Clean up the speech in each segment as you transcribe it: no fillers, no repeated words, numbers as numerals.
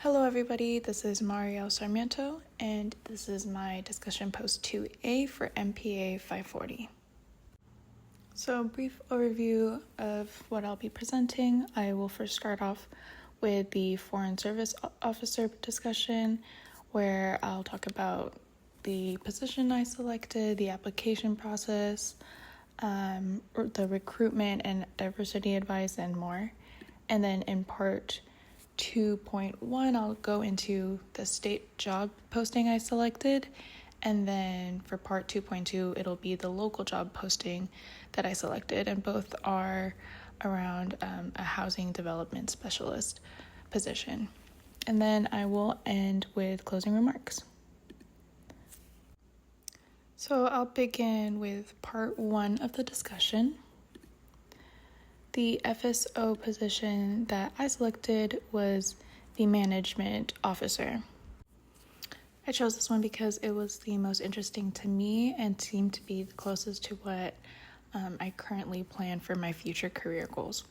Hello everybody, this is Mario Sarmiento, and this is my discussion post 2A for MPA540. So, brief overview of what I'll be presenting. I will first start off with the Foreign Service Officer discussion, where I'll talk about the position I selected, the application process, the recruitment and diversity advice, and more. And then in part 2.1, I'll go into the state job posting I selected, and then for part 2.2, it'll be the local job posting that I selected, and both are around a housing development specialist position. And then I will end with closing remarks. So I'll begin with part 1 of the discussion. The FSO position that I selected was the management officer. I chose this one because it was the most interesting to me and seemed to be the closest to what I currently plan for my future career goals.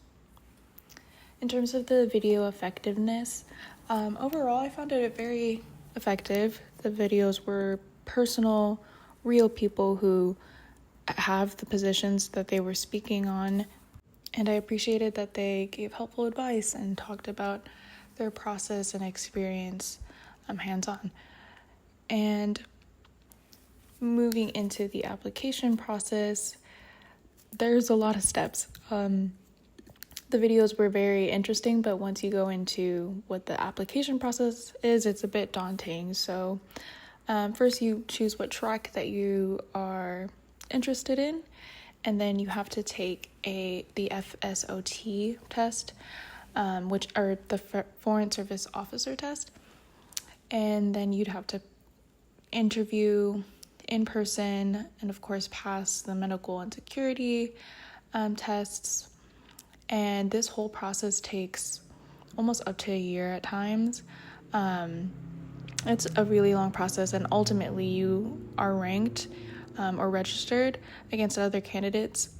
In terms of the video effectiveness, overall I found it very effective. The videos were personal, real people who have the positions that they were speaking on. And I appreciated that they gave helpful advice and talked about their process and experience hands-on. And moving into the application process, there's a lot of steps. The videos were very interesting, but once you go into what the application process is, it's a bit daunting. So first you choose what track that you are interested in, and then you have to take the FSOT test, which are the Foreign Service Officer test. And then you'd have to interview in person and, of course, pass the medical and security tests. And this whole process takes almost up to a year at times. It's a really long process, and ultimately you are ranked or registered against other candidates,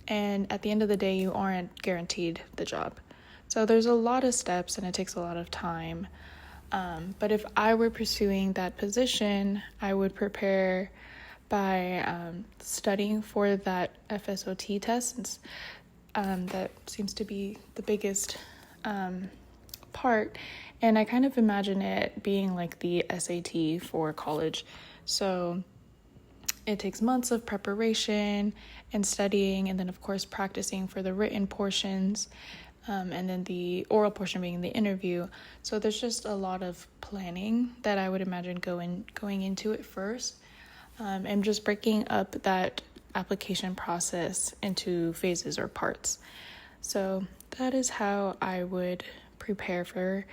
and at the end of the day you aren't guaranteed the job. So there's a lot of steps and it takes a lot of time, but if I were pursuing that position, I would prepare by studying for that FSOT test, since that seems to be the biggest part, and I kind of imagine it being like the SAT for college. So it takes months of preparation and studying, and then of course practicing for the written portions, and then the oral portion being the interview. So there's just a lot of planning that I would imagine going into it first, and just breaking up that application process into phases or parts. So that is how I would prepare for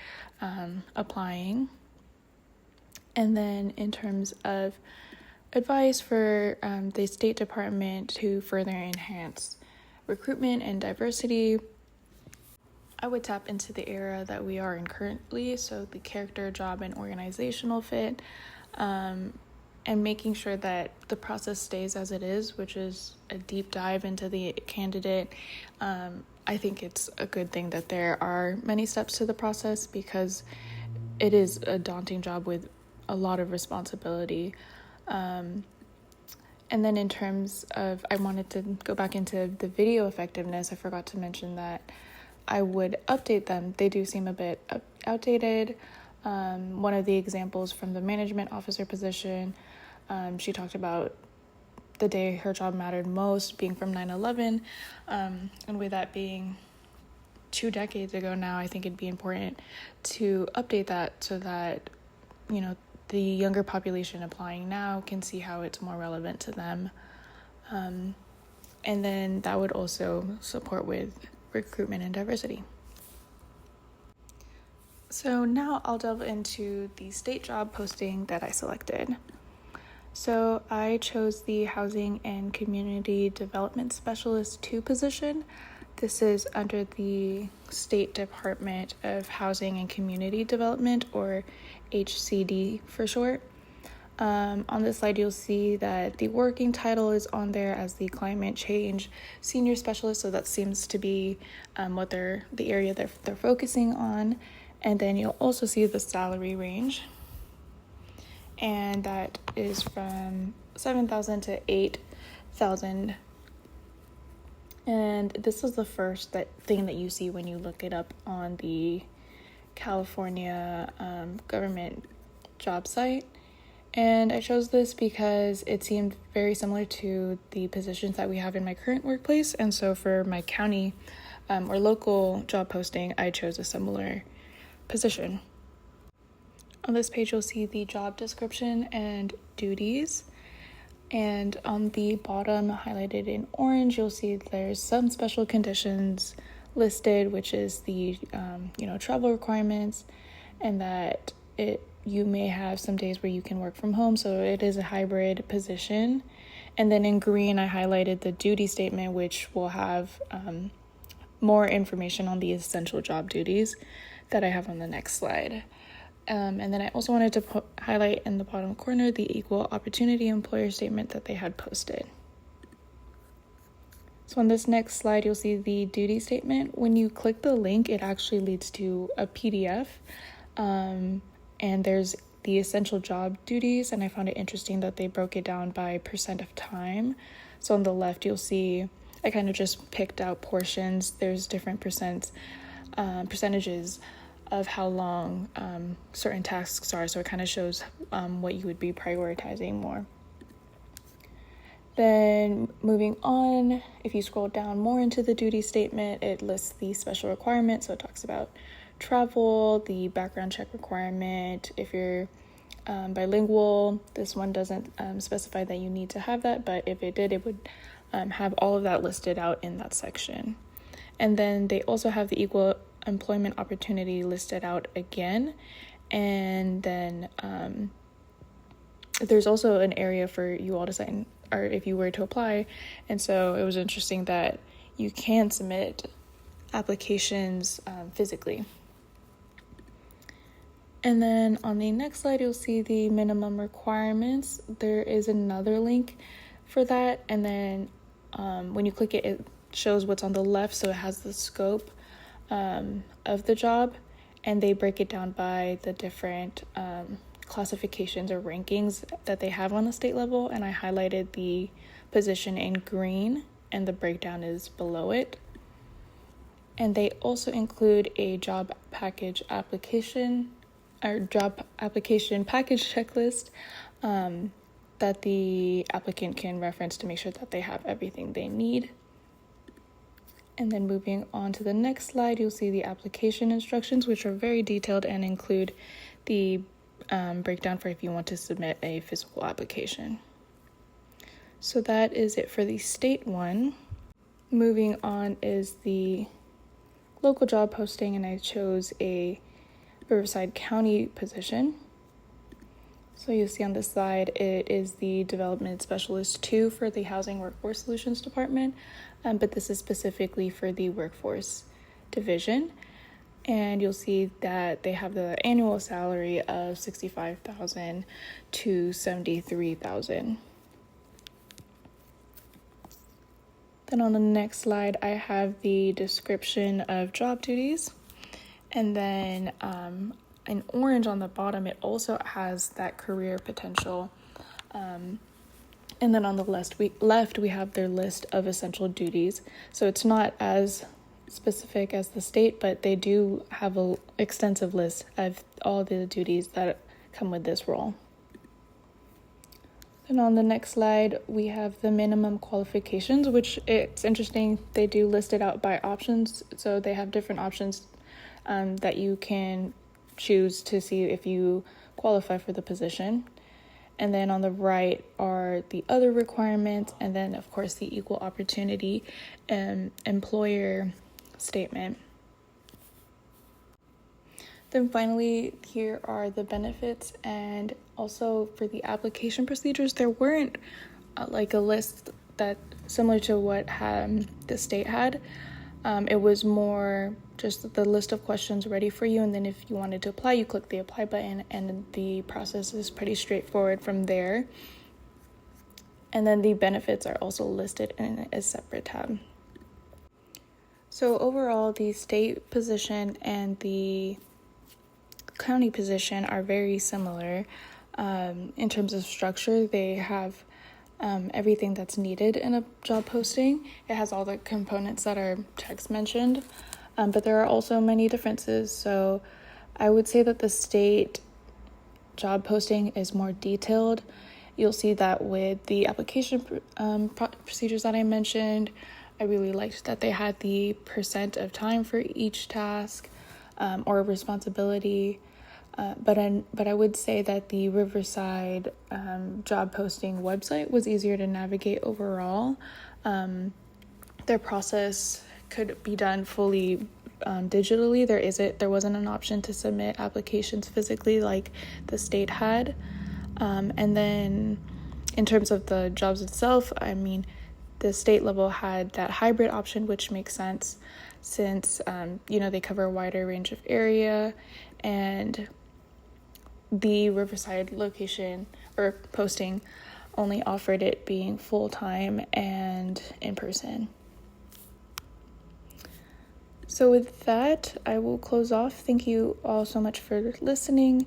applying. And then in terms of advice for the State Department to further enhance recruitment and diversity, I would tap into the era that we are in currently, so the character, job, and organizational fit, and making sure that the process stays as it is, which is a deep dive into the candidate. I think it's a good thing that there are many steps to the process, because it is a daunting job with a lot of responsibility. And then in terms of, I wanted to go back into the video effectiveness. I forgot to mention that I would update them. They do seem a bit outdated. One of the examples from the management officer position, she talked about the day her job mattered most being from 9/11, and with that being 2 decades ago now, I think it'd be important to update that so that, the younger population applying now can see how it's more relevant to them. And then that would also support with recruitment and diversity. So now I'll delve into the state job posting that I selected. So I chose the Housing and Community Development Specialist 2 position. This is under the State Department of Housing and Community Development, or HCD for short. On this slide, you'll see that the working title is on there as the Climate Change Senior Specialist, so that seems to be the area they're focusing on. And then you'll also see the salary range, and that is from $7,000 to $8,000. And this is the first thing that you see when you look it up on the California government job site. And I chose this because it seemed very similar to the positions that we have in my current workplace. And so for my county or local job posting, I chose a similar position. On this page, you'll see the job description and duties. And on the bottom, highlighted in orange, you'll see there's some special conditions listed, which is the travel requirements, and that you may have some days where you can work from home, so it is a hybrid position. And then in green, I highlighted the duty statement, which will have more information on the essential job duties that I have on the next slide. And then I also wanted to highlight in the bottom corner the equal opportunity employer statement that they had posted. So on this next slide, you'll see the duty statement. When you click the link, it actually leads to a PDF. And there's the essential job duties, and I found it interesting that they broke it down by percent of time. So on the left, you'll see, I kind of just picked out portions. There's different percentages of how long certain tasks are, so it kind of shows what you would be prioritizing more. Then moving on, if you scroll down more into the duty statement, it lists the special requirements. So it talks about travel, the background check requirement. If you're bilingual, this one doesn't specify that you need to have that, but if it did, it would have all of that listed out in that section. And then they also have the equal employment opportunity listed out again. And then there's also an area for you all to sign, or if you were to apply. And so it was interesting that you can submit applications physically. And then on the next slide, you'll see the minimum requirements. There is another link for that. And then when you click it, it shows what's on the left. So it has the scope of the job, and they break it down by the different classifications or rankings that they have on the state level. And I highlighted the position in green, and the breakdown is below it. And they also include a job application package checklist that the applicant can reference to make sure that they have everything they need. And then moving on to the next slide, you'll see the application instructions, which are very detailed and include the breakdown for if you want to submit a physical application. So that is it for the state one. Moving on is the local job posting, and I chose a Riverside County position. So you'll see on this slide, it is the Development Specialist 2 for the Housing Workforce Solutions Department, but this is specifically for the Workforce Division. And you'll see that they have the annual salary of $65,000 to $73,000. Then on the next slide, I have the description of job duties. And then in orange on the bottom, it also has that career potential. And then on the left, we have their list of essential duties. So it's not as specific as the state, but they do have an extensive list of all the duties that come with this role. And on the next slide, we have the minimum qualifications, which it's interesting. They do list it out by options. So they have different options that you can choose to see if you qualify for the position. And then on the right are the other requirements, and then of course the equal opportunity employer statement. Then finally, here are the benefits, and also for the application procedures. There weren't like a list that similar to what the state had. It was more just the list of questions ready for you, and then if you wanted to apply, you click the apply button, and the process is pretty straightforward from there. And then the benefits are also listed in a separate tab. So overall, the state position and the County position are very similar. In terms of structure, they have everything that's needed in a job posting. It has all the components that our text mentioned, but there are also many differences. So I would say that the state job posting is more detailed. You'll see that with the application procedures that I mentioned. I really liked that they had the percent of time for each task or responsibility. But I would say that the Riverside job posting website was easier to navigate overall. Their process could be done fully digitally. There wasn't an option to submit applications physically like the state had. And then in terms of the jobs itself, I mean, the state level had that hybrid option, which makes sense since, they cover a wider range of area, and the Riverside location or posting only offered it being full-time and in person. So with that, I will close off. Thank you all so much for listening.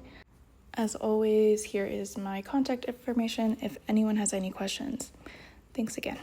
As always, here is my contact information if anyone has any questions. Thanks again.